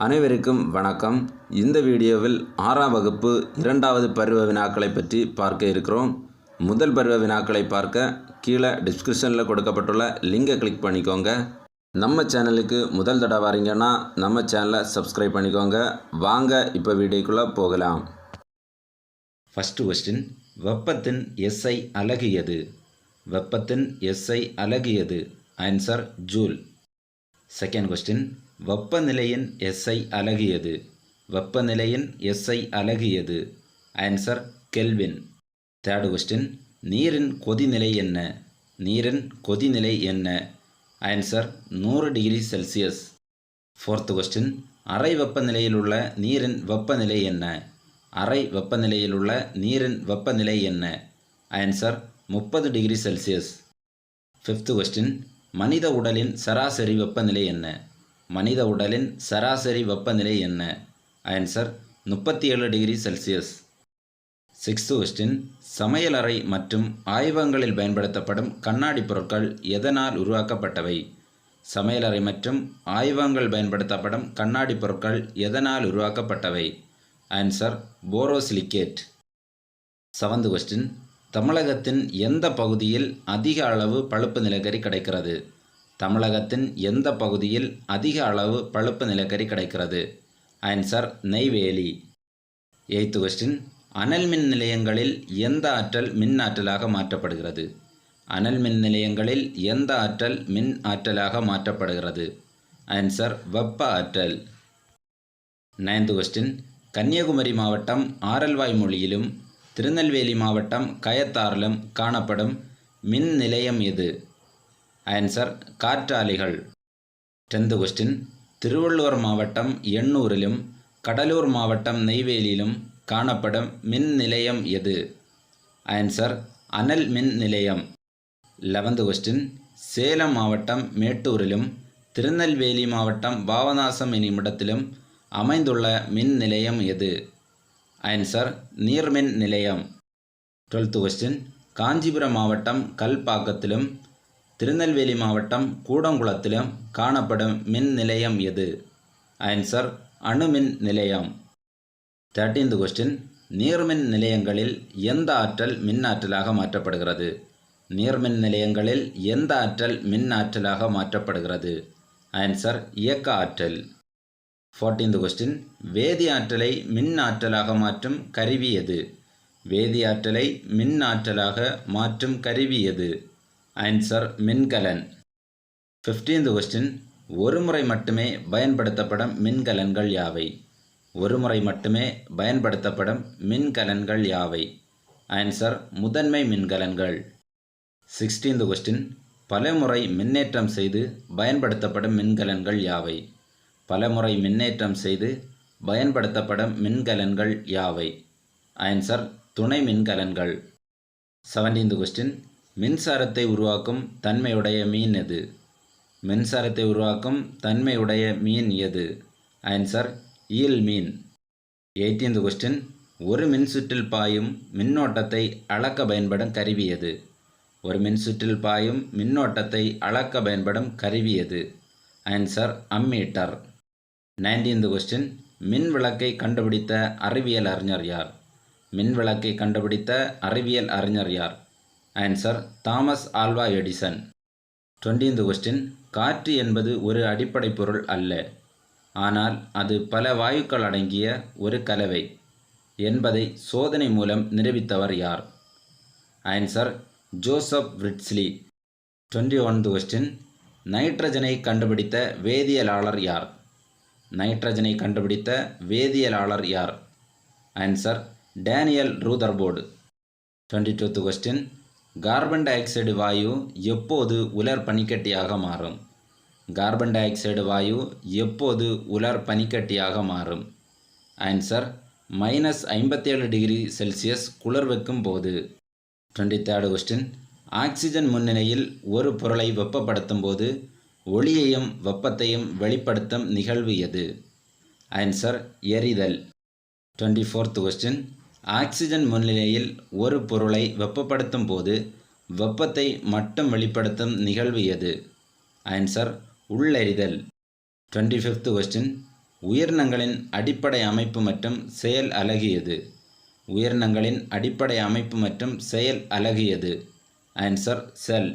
அனைவருக்கும் வணக்கம். இந்த வீடியோவில் 6ஆம் வகுப்பு 2வது பருவ வினாக்களை பற்றி பார்க்க இருக்கிறோம். முதல் பருவ வினாக்களை பார்க்க கீழே டிஸ்கிரிப்ஷனில் கொடுக்கப்பட்டுள்ள லிங்கை கிளிக் பண்ணிக்கோங்க. நம்ம சேனலுக்கு முதல் தடவை வரீங்கன்னா நம்ம சேனலை சப்ஸ்கிரைப் பண்ணிக்கோங்க. வாங்க இப்போ வீடியோக்குள்ளே போகலாம். ஃபஸ்ட்டு கொஸ்டின், வெப்பத்தின் எஸ்ஐ அலகு எது? வெப்பத்தின் எஸ்ஐ அலகு எது? Answer joule. செகண்ட் கொஸ்டின், வெப்பநிலையின் எஸ்ஐ அலகு எது? வெப்பநிலையின் எஸ்ஐ அலகு எது? Answer kelvin. தேர்ட் கொஸ்டின், நீரின் கொதிநிலை என்ன? நீரின் கொதிநிலை என்ன? Answer 100 degree Celsius. Fourth question, அறை வெப்பநிலையில் உள்ள நீரின் வெப்பநிலை என்ன? அறை வெப்பநிலையில் உள்ள நீரின் வெப்பநிலை என்ன? Answer 30 degree Celsius. Fifth question, மனித உடலின் சராசரி வெப்பநிலை என்ன? மனித உடலின் சராசரி வெப்பநிலை என்ன? Answer 37 degree Celsius. Sixth question, சமையலறை மற்றும் ஆய்வகங்களில் பயன்படுத்தப்படும் கண்ணாடி பொருட்கள் எதனால் உருவாக்கப்பட்டவை? சமையலறை மற்றும் ஆய்வகங்கள் பயன்படுத்தப்படும் கண்ணாடி பொருட்கள் எதனால் உருவாக்கப்பட்டவை? Answer borosilicate. செவன்த் கொஸ்டின், தமிழகத்தின் எந்த பகுதியில் அதிக அளவு பழுப்பு நிலக்கரி கிடைக்கிறது? தமிழகத்தின் எந்த பகுதியில் அதிக அளவு பழுப்பு நிலக்கரி கிடைக்கிறது? ஆன்சர் நெய்வேலி. எய்த் கொஸ்டின், அனல் மின் நிலையங்களில் எந்த ஆற்றல் மின் ஆற்றலாக மாற்றப்படுகிறது? அனல் மின் நிலையங்களில் எந்த ஆற்றல் மின் ஆற்றலாக மாற்றப்படுகிறது? ஆன்சர் வெப்ப ஆற்றல். நைன்த் கொஸ்டின், கன்னியாகுமரி மாவட்டம் ஆரல்வாய்மொழியிலும் திருநெல்வேலி மாவட்டம் கயத்தாறிலும் காணப்படும் மின் நிலையம் எது? ஆன்சர் காற்றாலைகள். 10th கொஸ்டின், திருவள்ளூர் மாவட்டம் எண்ணூரிலும் கடலூர் மாவட்டம் நெய்வேலியிலும் காணப்படும் மின் நிலையம் எது? ஆன்சர் அனல் மின் நிலையம். 11th கொஸ்டின், சேலம் மாவட்டம் மேட்டூரிலும் திருநெல்வேலி மாவட்டம் பாபநாசம் என்னுமிடத்திலும் அமைந்துள்ள மின் நிலையம் எது? ஆன்சர் நீர்மின் நிலையம். 12th கொஸ்டின், காஞ்சிபுரம் மாவட்டம் கல்பாக்கத்திலும் திருநெல்வேலி மாவட்டம் கூடங்குளத்திலும் காணப்படும் மின் நிலையம் எது? ஆன்சர் அணுமின் நிலையம். 13th கொஸ்டின், நீர்மின் நிலையங்களில் எந்த ஆற்றல் மின் ஆற்றலாக மாற்றப்படுகிறது? நீர்மின் நிலையங்களில் எந்த ஆற்றல் மின் ஆற்றலாக மாற்றப்படுகிறது? ஆன்சர் இயக்க ஆற்றல். 14th கொஸ்டின், வேதி ஆற்றலை மின் ஆற்றலாக மாற்றும் கருவி எது? வேதி ஆற்றலை மின் ஆற்றலாக மாற்றும் கருவி எது? ஆன்சர் மின்கலன். 15th கொஸ்டின், ஒரு முறை மட்டுமே பயன்படுத்தப்படும் மின்கலன்கள் யாவை? ஒரு முறை மட்டுமே பயன்படுத்தப்படும் மின்கலன்கள் யாவை? ஆன்சர் முதன்மை மின்கலன்கள். 16th கொஸ்டின், பலமுறை மின்னேற்றம் செய்து பயன்படுத்தப்படும் மின்கலன்கள் யாவை? பலமுறை மின்னேற்றம் செய்து பயன்படுத்தப்படும் மின்கலன்கள் யாவை? ஆன்சர் துணை மின்கலன்கள். 17th கொஸ்டின், மின்சாரத்தை உருவாக்கும் தன்மையுடைய மீன் எது? மின்சாரத்தை உருவாக்கும் தன்மையுடைய மீன் எது? ஆன்சர் ஈல் மீன். 18th கொஸ்டின், ஒரு மின்சுற்றில் பாயும் மின்னோட்டத்தை அளக்க பயன்படும் கருவி எது? ஒரு மின்சுற்றில் பாயும் மின்னோட்டத்தை அளக்க பயன்படும் கருவி எது? Answer ammeter. 19th கொஸ்டின், மின் விளக்கை கண்டுபிடித்த அறிவியல் அறிஞர் யார்? மின் விளக்கை கண்டுபிடித்த அறிவியல் அறிஞர் யார்? Answer Thomas Alva Edison. 20th question, காற்று என்பது ஒரு அடிப்படை பொருள் அல்ல, ஆனால் அது பல வாயுக்கள் அடங்கிய ஒரு கலவை என்பதை சோதனை மூலம் நிரூபித்தவர் யார்? ஆன்சர் ஜோசப் விர்ட்ஸ்லி. 21th கொஸ்டின், நைட்ரஜனை கண்டுபிடித்த வேதியியலாளர் யார்? நைட்ரஜனை கண்டுபிடித்த வேதியியலாளர் யார்? Answer Daniel Rutherford. 22th question, carbon dioxide வாயு எப்போது உலர் பனிக்கட்டியாக மாறும்? கார்பன் டை ஆக்சைடு வாயு எப்போது உலர் பனிக்கட்டியாக மாறும்? ஆன்சர் -57 டிகிரி செல்சியஸ் குளிர்விக்கும் போது. 23rd கொஸ்டின், ஆக்சிஜன் முன்னிலையில் ஒரு பொருளை வெப்பப்படுத்தும் போது ஒளியையும் வெப்பத்தையும் வெளிப்படுத்தும் நிகழ்வு எது? ஆன்சர் எரிதல். 24th கொஸ்டின், ஆக்சிஜன் முன்னிலையில் ஒரு பொருளை வெப்பப்படுத்தும் போது வெப்பத்தை மட்டும் வெளிப்படுத்தும் நிகழ்வு எது? ஆன்சர் உள்ளெரிதல். 25th கொஸ்டின், உயிரினங்களின் அடிப்படை அமைப்பு மற்றும் செயல் அலகு எது? உயிரினங்களின் அடிப்படை அமைப்பு மற்றும் செயல் அலகு எது? ஆன்சர் செல்.